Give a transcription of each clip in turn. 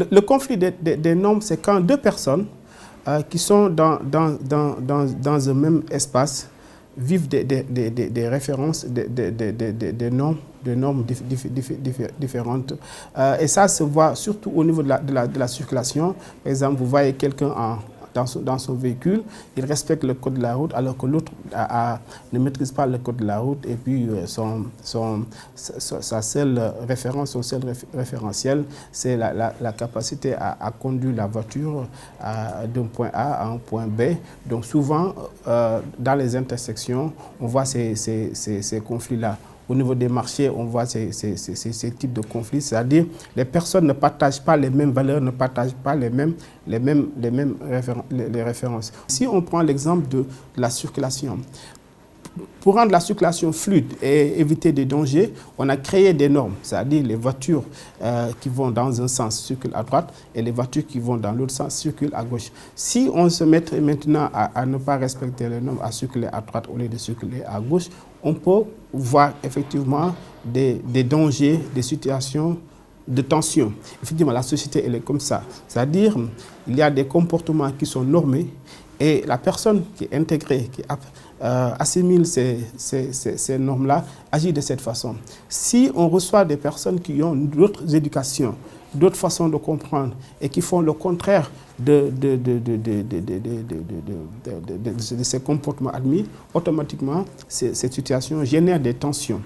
Le conflit des normes, c'est quand deux personnes qui sont dans un même espace vivent des références, des normes différentes. Et ça se voit surtout au niveau de la circulation. Par exemple, vous voyez quelqu'un dans son véhicule, il respecte le code de la route, alors que l'autre ne maîtrise pas le code de la route, et puis sa seule référence, son seul référentiel, c'est la capacité à conduire la voiture d'un point A à un point B. Donc souvent, dans les intersections, on voit ces conflits-là. Au niveau des marchés, on voit ces types de conflits, c'est-à-dire les personnes ne partagent pas les mêmes valeurs, ne partagent pas les références. Si on prend l'exemple de la circulation, pour rendre la circulation fluide et éviter des dangers, on a créé des normes, c'est-à-dire les voitures qui vont dans un sens circulent à droite et les voitures qui vont dans l'autre sens circulent à gauche. Si on se met maintenant à ne pas respecter les normes, à circuler à droite au lieu de circuler à gauche, on peut voir effectivement des dangers, des situations de tension. Effectivement, la société, elle est comme ça. C'est-à-dire, il y a des comportements qui sont normés et la personne qui est intégrée, qui assimile ces normes-là, agit de cette façon. Si on reçoit des personnes qui ont d'autres éducations, d'autres façons de comprendre et qui font le contraire de ces comportements admis, automatiquement, cette situation génère des tensions.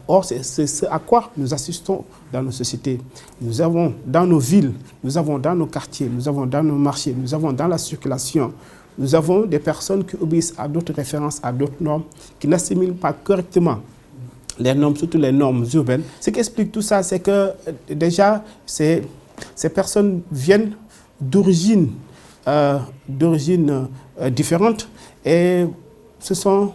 Or, c'est ce à quoi nous assistons dans nos sociétés. Nous avons dans nos villes, nous avons dans nos quartiers, nous avons dans nos marchés, nous avons dans la circulation, nous avons des personnes qui obéissent à d'autres références, à d'autres normes, qui n'assimilent pas correctement les normes, surtout les normes urbaines. Ce qui explique tout ça, c'est que déjà, ces personnes viennent d'origines différentes et se sont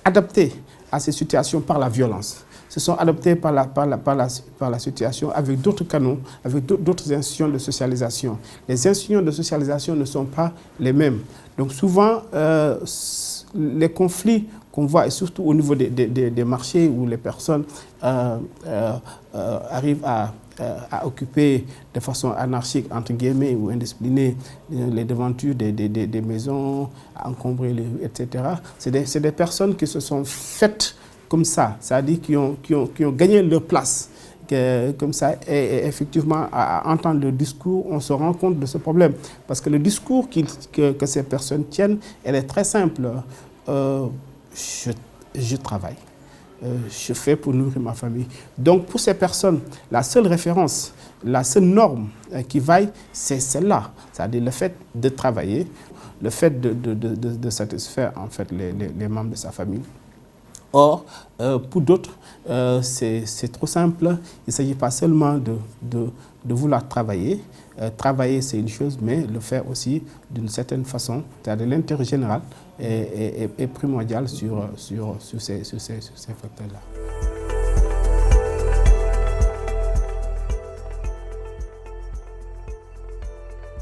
adaptées à ces situations par la violence, se sont adaptées par la situation avec d'autres canaux, avec d'autres institutions de socialisation. Les institutions de socialisation ne sont pas les mêmes. Donc souvent, les conflits qu'on voit, et surtout au niveau des marchés où les personnes arrivent à occuper de façon anarchique, entre guillemets, ou indisciplinée, les devantures des maisons, à encombrer les rues, etc. C'est des personnes qui se sont faites comme ça, c'est-à-dire qui ont gagné leur place. Comme ça, et effectivement, à entendre le discours, on se rend compte de ce problème. Parce que le discours que ces personnes tiennent, elle est très simple. Je travaille, je fais pour nourrir ma famille. Donc pour ces personnes, la seule référence, la seule norme qui vaille, c'est celle-là. C'est-à-dire le fait de travailler, le fait de satisfaire en fait, les membres de sa famille. Or, pour d'autres, c'est trop simple. Il ne s'agit pas seulement de vouloir travailler. Travailler, c'est une chose, mais le faire aussi d'une certaine façon, c'est-à-dire l'intérêt général est primordial sur ces facteurs-là.